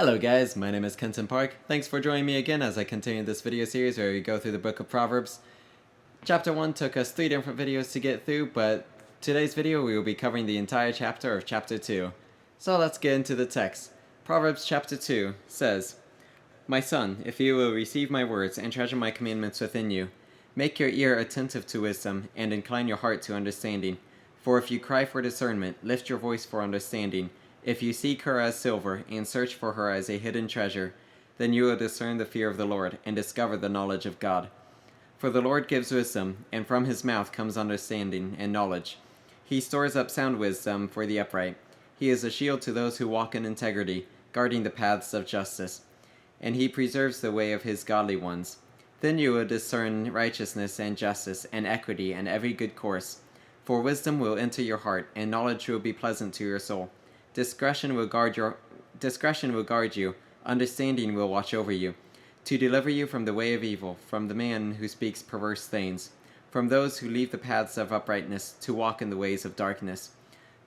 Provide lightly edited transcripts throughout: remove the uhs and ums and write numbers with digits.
Hello guys, my name is Kenton Park. Thanks for joining me again as I continue this video series where we go through the book of Proverbs. Chapter 1 took us 3 different videos to get through, but today's video we will be covering the entire chapter of chapter 2. So let's get into the text. Proverbs chapter 2 says, "My son, if you will receive my words and treasure my commandments within you, make your ear attentive to wisdom and incline your heart to understanding. For if you cry for discernment, lift your voice for understanding. If you seek her as silver, and search for her as a hidden treasure, then you will discern the fear of the Lord, and discover the knowledge of God. For the Lord gives wisdom, and from his mouth comes understanding and knowledge. He stores up sound wisdom for the upright. He is a shield to those who walk in integrity, guarding the paths of justice. And he preserves the way of his godly ones. Then you will discern righteousness and justice, and equity, and every good course. For wisdom will enter your heart, and knowledge will be pleasant to your soul. Discretion will guard you, understanding will watch over you, to deliver you from the way of evil, from the man who speaks perverse things, from those who leave the paths of uprightness to walk in the ways of darkness,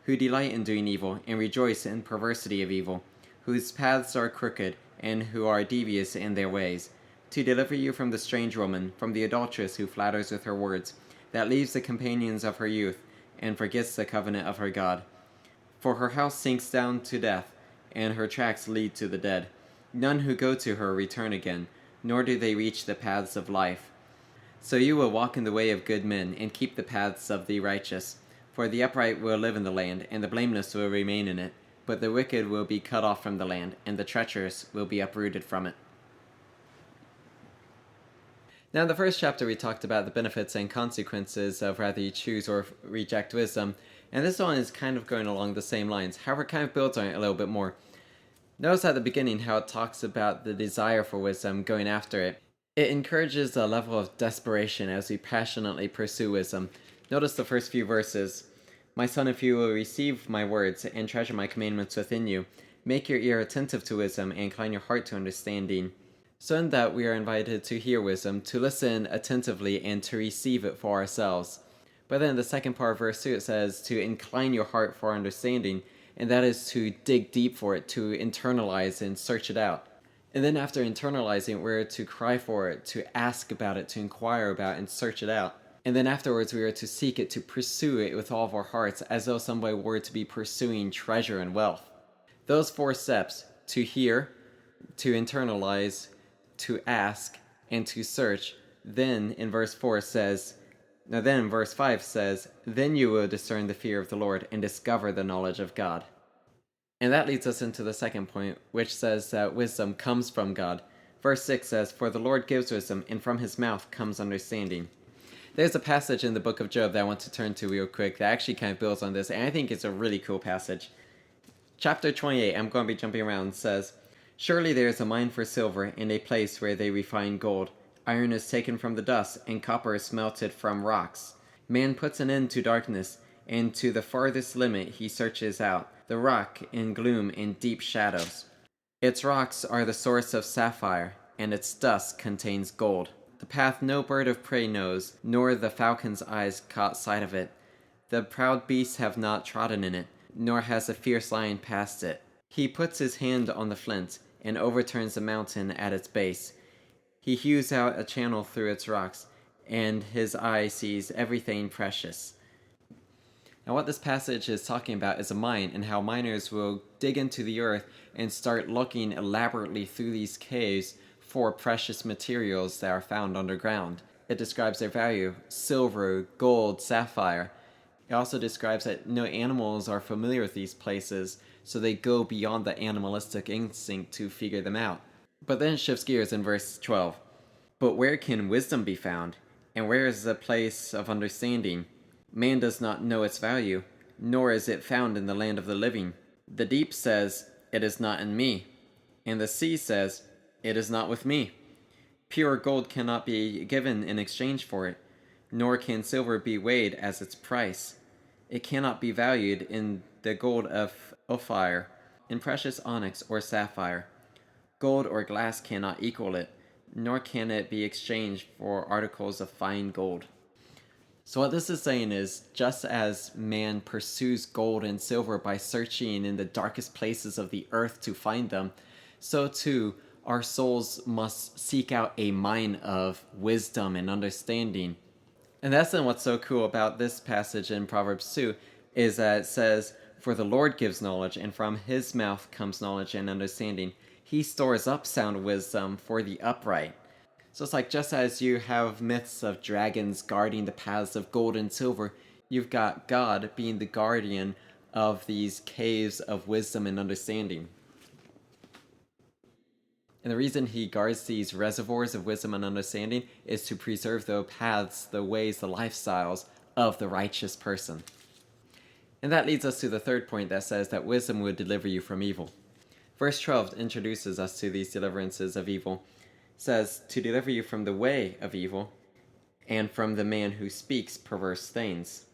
who delight in doing evil and rejoice in perversity of evil, whose paths are crooked and who are devious in their ways, to deliver you from the strange woman, from the adulteress who flatters with her words, that leaves the companions of her youth and forgets the covenant of her God. For her house sinks down to death, and her tracks lead to the dead. None who go to her return again, nor do they reach the paths of life. So you will walk in the way of good men, and keep the paths of the righteous. For the upright will live in the land, and the blameless will remain in it. But the wicked will be cut off from the land, and the treacherous will be uprooted from it." Now in the first chapter we talked about the benefits and consequences of whether you choose or reject wisdom, and this one is kind of going along the same lines, however it kind of builds on it a little bit more. Notice at the beginning how it talks about the desire for wisdom, going after it. It encourages a level of desperation as we passionately pursue wisdom. Notice the first few verses. "My son, if you will receive my words and treasure my commandments within you, make your ear attentive to wisdom and incline your heart to understanding." So in that we are invited to hear wisdom, to listen attentively, and to receive it for ourselves. But then in the second part of verse 2 it says to incline your heart for understanding, and that is to dig deep for it, to internalize and search it out. And then after internalizing, we're to cry for it, to ask about it, to inquire about it, and search it out. And then afterwards we are to seek it, to pursue it with all of our hearts, as though somebody were to be pursuing treasure and wealth. Those 4 steps, to hear, to internalize, to ask, and to search, then in verse 5 says, "Then you will discern the fear of the Lord and discover the knowledge of God." And that leads us into the second point, which says that wisdom comes from God. Verse 6 says, "For the Lord gives wisdom, and from his mouth comes understanding." There's a passage in the book of Job that I want to turn to real quick that actually kind of builds on this, and I think it's a really cool passage. Chapter 28, I'm going to be jumping around, says, "Surely there is a mine for silver, in a place where they refine gold. Iron is taken from the dust, and copper is smelted from rocks. Man puts an end to darkness, and to the farthest limit he searches out the rock in gloom and deep shadows. Its rocks are the source of sapphire, and its dust contains gold. The path no bird of prey knows, nor the falcon's eyes caught sight of it. The proud beasts have not trodden in it, nor has a fierce lion passed it. He puts his hand on the flint, and overturns the mountain at its base. He hews out a channel through its rocks, and his eye sees everything precious." Now what this passage is talking about is a mine, and how miners will dig into the earth and start looking elaborately through these caves for precious materials that are found underground. It describes their value: silver, gold, sapphire. It also describes that no animals are familiar with these places, so they go beyond the animalistic instinct to figure them out. But then it shifts gears in verse 12. "But where can wisdom be found? And where is the place of understanding? Man does not know its value, nor is it found in the land of the living. The deep says, 'It is not in me,' and the sea says, 'It is not with me.' Pure gold cannot be given in exchange for it, nor can silver be weighed as its price. It cannot be valued in the gold of Ophir, in precious onyx or sapphire. Gold or glass cannot equal it, nor can it be exchanged for articles of fine gold." So what this is saying is, just as man pursues gold and silver by searching in the darkest places of the earth to find them, so too our souls must seek out a mind of wisdom and understanding. And that's then what's so cool about this passage in Proverbs 2 is that it says, "For the Lord gives knowledge, and from his mouth comes knowledge and understanding. He stores up sound wisdom for the upright." So it's like just as you have myths of dragons guarding the paths of gold and silver, you've got God being the guardian of these caves of wisdom and understanding. And the reason he guards these reservoirs of wisdom and understanding is to preserve the paths, the ways, the lifestyles of the righteous person. And that leads us to the third point that says that wisdom would deliver you from evil. Verse 12 introduces us to these deliverances of evil. It says, "To deliver you from the way of evil, and from the man who speaks perverse things."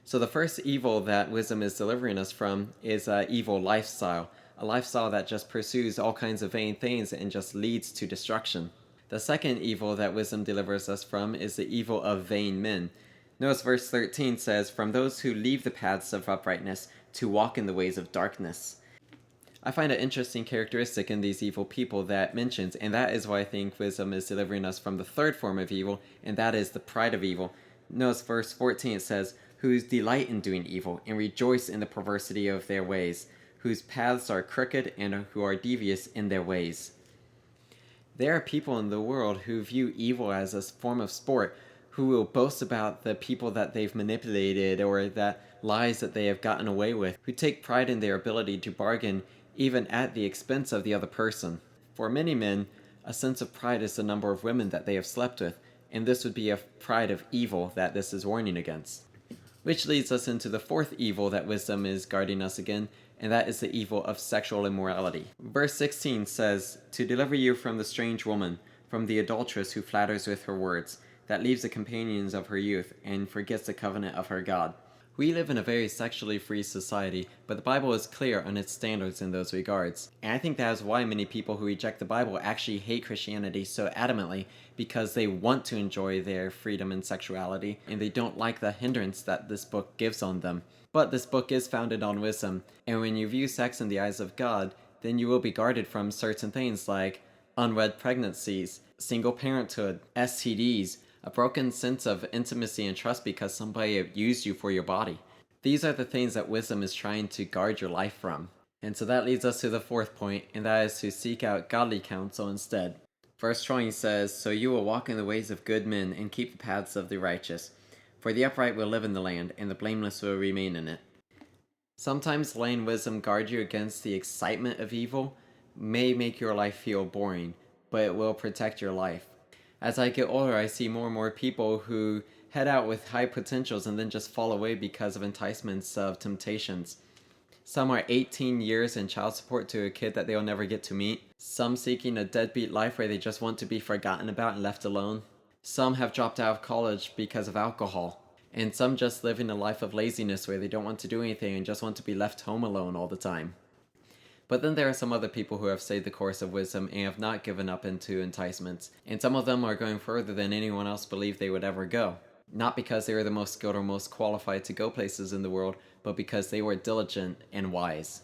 So the first evil that wisdom is delivering us from is an evil lifestyle. A lifestyle that just pursues all kinds of vain things and just leads to destruction. The second evil that wisdom delivers us from is the evil of vain men. Notice verse 13 says, "From those who leave the paths of uprightness to walk in the ways of darkness." I find an interesting characteristic in these evil people that mentions, and that is why I think wisdom is delivering us from the third form of evil, and that is the pride of evil. Notice verse 14 it says, "Who delight in doing evil and rejoice in the perversity of their ways, whose paths are crooked and who are devious in their ways." There are people in the world who view evil as a form of sport, who will boast about the people that they've manipulated or the lies that they have gotten away with, who take pride in their ability to bargain even at the expense of the other person. For many men, a sense of pride is the number of women that they have slept with, and this would be a pride of evil that this is warning against. Which leads us into the fourth evil that wisdom is guarding us against, and that is the evil of sexual immorality. Verse 16 says, "To deliver you from the strange woman, from the adulteress who flatters with her words, that leaves the companions of her youth, and forgets the covenant of her God." We live in a very sexually free society, but the Bible is clear on its standards in those regards. And I think that is why many people who reject the Bible actually hate Christianity so adamantly, because they want to enjoy their freedom in sexuality, and they don't like the hindrance that this book gives on them. But this book is founded on wisdom, and when you view sex in the eyes of God, then you will be guarded from certain things like unwed pregnancies, single parenthood, STDs, a broken sense of intimacy and trust because somebody abused you for your body. These are the things that wisdom is trying to guard your life from. And so that leads us to the fourth point, and that is to seek out godly counsel instead. Verse 20 says, "So you will walk in the ways of good men and keep the paths of the righteous. For the upright will live in the land, and the blameless will remain in it." Sometimes letting wisdom guard you against the excitement of evil may make your life feel boring, but it will protect your life. As I get older, I see more and more people who head out with high potentials and then just fall away because of enticements of temptations. Some are 18 years in child support to a kid that they'll never get to meet. Some seeking a deadbeat life where they just want to be forgotten about and left alone. Some have dropped out of college because of alcohol. And some just living a life of laziness where they don't want to do anything and just want to be left home alone all the time. But then there are some other people who have stayed the course of wisdom and have not given up into enticements. And some of them are going further than anyone else believed they would ever go. Not because they were the most skilled or most qualified to go places in the world, but because they were diligent and wise.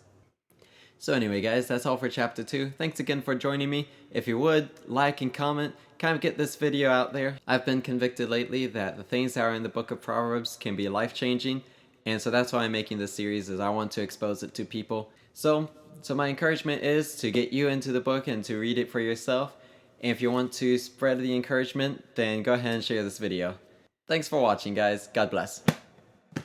So anyway guys, that's all for chapter 2. Thanks again for joining me. If you would, like and comment, kind of get this video out there. I've been convicted lately that the things that are in the book of Proverbs can be life-changing, and so that's why I'm making this series, is I want to expose it to people. So my encouragement is to get you into the book and to read it for yourself. And if you want to spread the encouragement, then go ahead and share this video. Thanks for watching guys. God bless.